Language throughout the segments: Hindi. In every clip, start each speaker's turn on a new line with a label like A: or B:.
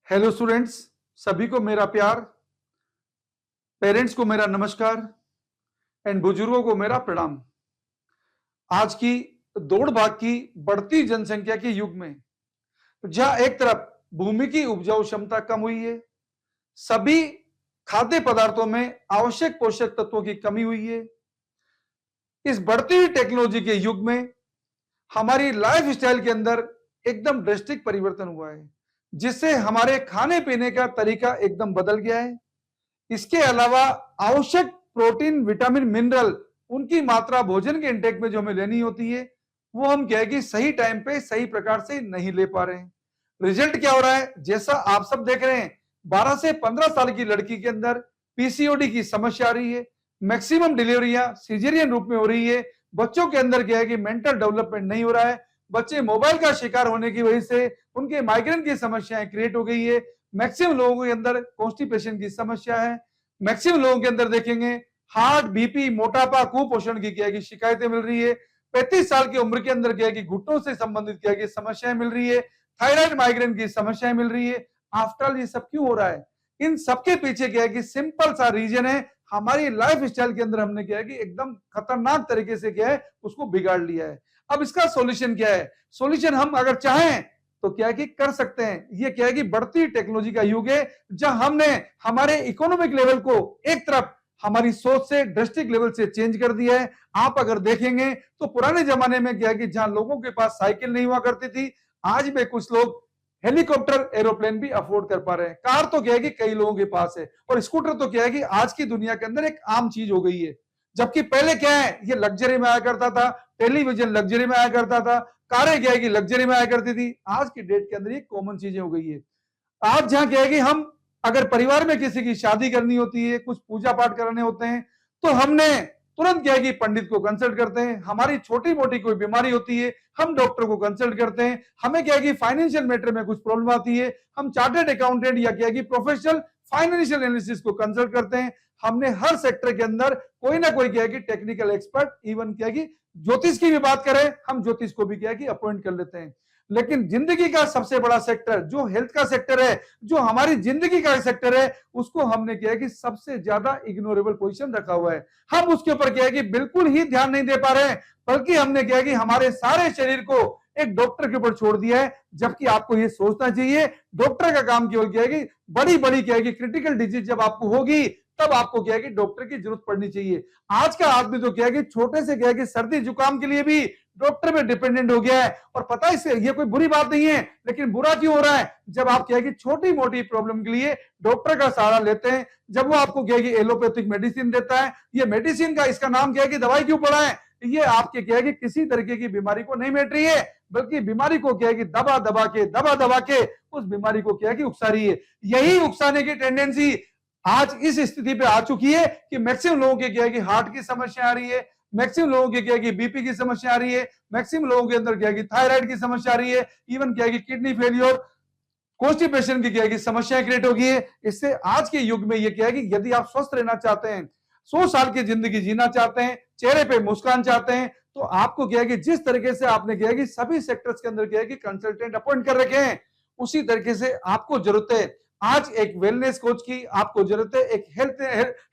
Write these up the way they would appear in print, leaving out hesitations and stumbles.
A: हेलो स्टूडेंट्स, सभी को मेरा प्यार, पेरेंट्स को मेरा नमस्कार एंड बुजुर्गों को मेरा प्रणाम। आज की दौड़ भाग की बढ़ती जनसंख्या के युग में जहां एक तरफ भूमि की उपजाऊ क्षमता कम हुई है, सभी खाद्य पदार्थों में आवश्यक पोषक तत्वों की कमी हुई है। इस बढ़ती हुई टेक्नोलॉजी के युग में हमारी लाइफ स्टाइल के अंदर एकदम ड्रेस्टिक परिवर्तन हुआ है, जिससे हमारे खाने पीने का तरीका एकदम बदल गया है। इसके अलावा आवश्यक प्रोटीन, विटामिन, मिनरल उनकी मात्रा भोजन के इंटेक में जो हमें लेनी होती है, वो हम क्या है कि सही टाइम पे सही प्रकार से नहीं ले पा रहे हैं। रिजल्ट क्या हो रहा है, जैसा आप सब देख रहे हैं, 12 से 15 साल की लड़की के अंदर पीसीओडी की समस्या आ रही है। मैक्सिमम डिलीवरियां सीजेरियन रूप में हो रही है। बच्चों के अंदर क्या है कि मेंटल डेवलपमेंट नहीं हो रहा है। बच्चे मोबाइल का शिकार होने की वजह से उनके माइग्रेन की समस्याएं क्रिएट हो गई है। मैक्सिमम लोगों के अंदर कॉन्स्टिपेशन की समस्या है। मैक्सिमम लोगों के अंदर देखेंगे हार्ट, बीपी, मोटापा, कुपोषण की क्या है कि शिकायतें मिल रही है। 35 साल की उम्र के अंदर क्या है कि घुटनों से संबंधित क्या है कि समस्याएं मिल रही है। थायराइड, माइग्रेन की समस्याएं मिल रही है। आफ्टर ऑल ये सब क्यों हो रहा है? इन सबके पीछे क्या है कि सिंपल सा रीजन है, हमारी लाइफ स्टाइल के अंदर हमने क्या है कि एकदम खतरनाक तरीके से क्या है उसको बिगाड़ लिया है। अब इसका सॉल्यूशन क्या है? सॉल्यूशन हम अगर चाहें तो क्या है कि कर सकते हैं। ये क्या है कि बढ़ती टेक्नोलॉजी का युग है, जहां हमने हमारे इकोनॉमिक लेवल को एक तरफ हमारी सोच से, ड्रेस्टिक लेवल से चेंज कर दिया है। आप अगर देखेंगे तो पुराने जमाने में क्या है कि जहां लोगों के पास साइकिल नहीं हुआ करती थी, आज भी कुछ लोग हेलीकॉप्टर, एरोप्लेन भी अफोर्ड कर पा रहे हैं। कार तो क्या है कि कई लोगों के पास है, और स्कूटर तो क्या है कि आज की दुनिया के अंदर एक आम चीज हो गई है। जबकि पहले क्या है, ये लग्जरी में आया करता था, टेलीविजन लग्जरी में आया करता था, कारें क्या है कि लग्जरी में आया करती थी। आज की डेट के अंदर ये कॉमन चीजें हो गई है। आज जहां क्या है कि हम अगर परिवार में किसी की शादी करनी होती है, कुछ पूजा पाठ कराने होते हैं, तो हमने तुरंत क्या है कि पंडित को कंसल्ट करते हैं। हमारी छोटी मोटी कोई बीमारी होती है, हम डॉक्टर को कंसल्ट करते हैं। हमें क्या है कि फाइनेंशियल मैटर में कुछ प्रॉब्लम आती है, हम चार्टर्ड अकाउंटेंट या क्या है कि प्रोफेशनल फाइनेंशियल एनालिसिस को कंसल्ट करते हैं। हमने हर सेक्टर के अंदर कोई ना कोई क्या है कि टेक्निकल एक्सपर्ट, इवन क्या है कि ज्योतिष की भी बात करें, हम ज्योतिष को भी क्या है कि अपॉइंट कर लेते हैं। लेकिन जिंदगी का सबसे बड़ा सेक्टर जो हेल्थ का सेक्टर है, जो हमारी जिंदगी का सेक्टर है, उसको हमने क्या है कि सबसे ज्यादा इग्नोरेबल पोजीशन रखा हुआ है। हम उसके ऊपर क्या है कि बिल्कुल ही ध्यान नहीं दे पा रहे हैं, बल्कि हमने क्या है कि हमारे सारे शरीर को एक डॉक्टर के ऊपर छोड़ दिया है। जबकि आपको ये सोचना चाहिए, डॉक्टर का काम केवल क्या है कि बड़ी बड़ी क्या है कि क्रिटिकल डिजीज जब आपको होगी, तब आपको क्या है कि डॉक्टर की जरूरत पड़नी चाहिए। आज का आदमी तो क्या है कि छोटे से क्या है कि सर्दी जुकाम के लिए भी डॉक्टर में डिपेंडेंट हो गया है। और पता है इससे ये कोई बुरी बात नहीं है, लेकिन बुरा क्यों हो रहा है? जब आप क्या है कि छोटी मोटी प्रॉब्लम के लिए डॉक्टर का सहारा लेते हैं, जब वो आपको क्या है कि एलोपैथिक मेडिसिन देता है, ये मेडिसिन का इसका नाम क्या है कि दवाई क्यों पड़ा है? ये आपके क्या है कि किसी तरीके की बीमारी को नहीं मिट रही है, बल्कि बीमारी को क्या है कि दबा दबा के उस बीमारी को क्या है कि उकसा रही है। यही उकसाने की टेंडेंसी आज इस स्थिति पे आ चुकी है कि मैक्सिमम लोगों के क्या है कि हार्ट की समस्या आ रही है, मैक्सिमम लोगों के क्या है कि बीपी की समस्या आ रही है, मैक्सिमम लोगों के अंदर क्या है कि थायराइड की समस्या आ रही है, इवन क्या है कि किडनी फेलियर, कॉन्स्टिपेशन की क्या है कि समस्या क्रिएट होगी है। इससे आज के युग में ये क्या है कि यदि आप स्वस्थ रहना चाहते हैं, 100 साल की जिंदगी जीना चाहते हैं, चेहरे पे मुस्कान चाहते हैं, तो आपको क्या है कि जिस तरीके से आपने क्या है कि सभी सेक्टर्स के अंदर क्या है कि कंसल्टेंट अपॉइंट कर रखे हैं, उसी तरीके से आपको जरूरत है आज एक वेलनेस कोच की, आपको जरूरत है एक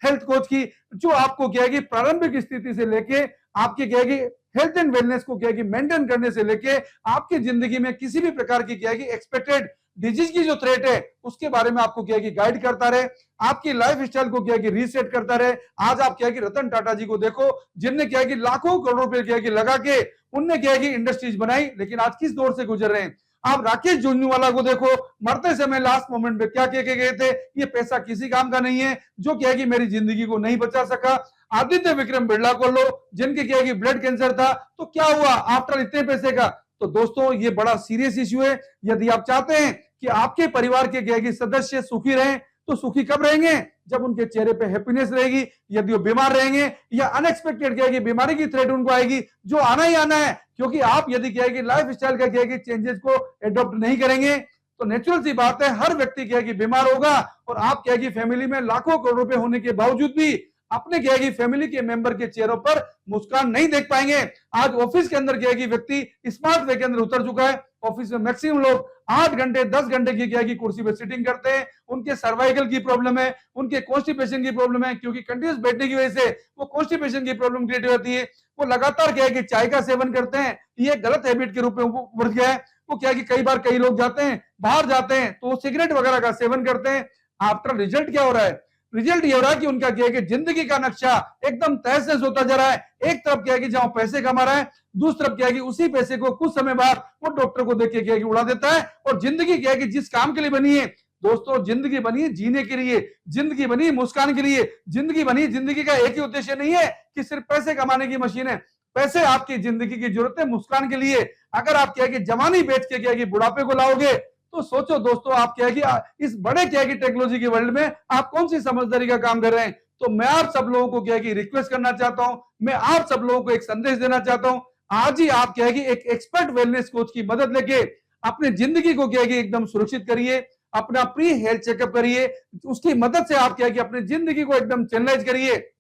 A: हेल्थ कोच की, जो आपको क्या है कि प्रारंभिक स्थिति से लेके आपके क्या है कि हेल्थ एंड वेलनेस को क्या है कि मेंटेन करने से लेके आपकी जिंदगी में किसी भी प्रकार की क्या है कि एक्सपेक्टेड डिजीज की जो थ्रेट है उसके बारे में आपको क्या है कि गाइड करता रहे, आपकी लाइफ स्टाइल को क्या है कि रीसेट करता रहे। आज आप क्या है कि रतन टाटा जी को देखो, जिनने क्या है कि लाखों करोड़ रुपए क्या है कि लगा के उनने क्या है कि इंडस्ट्रीज बनाई, लेकिन आज किस दौर से गुजर रहे हैं। आप राकेश झुंझुनवाला को देखो, मरते समय लास्ट मोमेंट में क्या कह के गए थे, ये पैसा किसी काम का नहीं है, जो क्या है कि मेरी जिंदगी को नहीं बचा सका। आदित्य विक्रम बिरला को लो, जिनके क्या है कि ब्लड कैंसर था, तो क्या हुआ आफ्टर इतने पैसे का? तो दोस्तों ये बड़ा सीरियस इश्यू है। यदि आप चाहते हैं कि आपके परिवार के क्या है कि सदस्य सुखी रहें, तो सुखी कब रहेंगे? जब उनके चेहरे पे हैप्पीनेस रहेगी। यदि वो बीमार रहेंगे या अनएक्सपेक्टेड क्या है कि बीमारी की थ्रेट उनको आएगी, जो आना ही आना है, क्योंकि आप यदि क्या है कि लाइफ स्टाइल का क्या है कि चेंजेस को एडॉप्ट नहीं करेंगे, तो नेचुरल सी बात है हर व्यक्ति क्या है कि बीमार होगा। और आप क्या है कि फैमिली में लाखों करोड़ रुपए होने के बावजूद भी अपने क्या है कि फैमिली के मेंबर के चेहरों पर मुस्कान नहीं देख पाएंगे। आज ऑफिस के अंदर क्या है कि व्यक्ति स्मार्ट वे के अंदर उतर चुका है। ऑफिस में मैक्सिमम लोग 8 घंटे 10 घंटे की क्या है कि कुर्सी पे सिटिंग करते हैं, उनके सर्वाइकल की प्रॉब्लम है, उनके कॉन्स्टिपेशन की प्रॉब्लम है, क्योंकि कंटिन्यूस बैठने की वजह से वो कॉन्स्टिपेशन की प्रॉब्लम क्रिएट होती है। वो लगातार क्या है कि चाय का सेवन करते हैं, ये गलत हैबिट के रूप में बढ़ गया है। वो क्या है कि कई बार कई लोग जाते हैं, बाहर जाते हैं तो सिगरेट वगैरह का सेवन करते हैं। आफ्टर रिजल्ट क्या हो रहा है? रिजल्ट ये हो रहा है कि उनका क्या है कि जिंदगी का नक्शा एकदम तहस नहस होता जा रहा है। एक तरफ क्या है कि जहां पैसे कमा रहा है, दूसरी तरफ क्या है कि उसी पैसे को कुछ समय बाद वो डॉक्टर को देख के क्या है कि उड़ा देता है। और जिंदगी क्या है कि जिस काम के लिए बनी है दोस्तों, जिंदगी बनी है जीने के लिए, जिंदगी बनी है मुस्कान के लिए, जिंदगी बनी, जिंदगी का एक ही उद्देश्य नहीं है कि सिर्फ पैसे कमाने की मशीन है। पैसे आपकी जिंदगी की जरूरत है मुस्कान के लिए। अगर आप क्या है कि जवानी बेच के क्या है कि बुढ़ापे को लाओगे, तो सोचो दोस्तों, आप क्या है कि इस बड़े क्या है कि टेक्नोलॉजी के वर्ल्ड में आप कौन सी समझदारी का काम कर रहे हैं। तो मैं आप सब लोगों को क्या है कि रिक्वेस्ट करना चाहता हूं, मैं आप सब लोगों को एक संदेश देना चाहता हूं। आज ही आप क्या है कि एक एक्सपर्ट वेलनेस कोच की मदद लेके अपनी जिंदगी को क्या है कि एकदम सुरक्षित करिए, अपना प्री हेल्थ चेकअप करिए। उसकी मदद से आप क्या है कि अपनी जिंदगी को एकदम चैनलाइज करिए।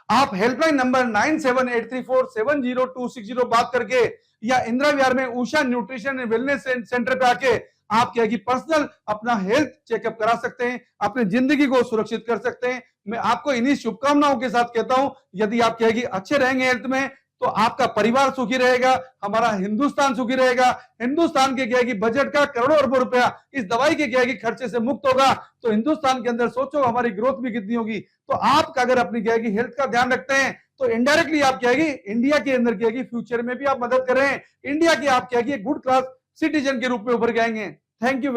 A: आप हेल्पलाइन नंबर 9783470260 बात करके, या इंदिरा विहार में Usha nutrition and wellness centre पे आके आप क्या है कि पर्सनल अपना हेल्थ चेकअप करा सकते हैं, अपनी जिंदगी को सुरक्षित कर सकते हैं। मैं आपको इन्हीं शुभकामनाओं के साथ कहता हूं, यदि आप क्या है कि अच्छे रहेंगे हेल्थ में, तो आपका परिवार सुखी रहेगा, हमारा हिंदुस्तान सुखी रहेगा। हिंदुस्तान के क्या है कि बजट का करोड़ों अरबों रुपया इस दवाई के क्या है कि खर्चे से मुक्त होगा, तो हिंदुस्तान के अंदर सोचो हमारी ग्रोथ भी कितनी होगी। तो आप अगर अपनी क्या है कि हेल्थ का ध्यान रखते हैं, तो इनडायरेक्टली आप क्या है कि इंडिया के अंदर क्या है कि फ्यूचर में भी आप मदद कर रहे हैं। इंडिया की आप क्या है कि गुड क्लास सिटीजन के रूप में उभर के आएंगे। Thank you.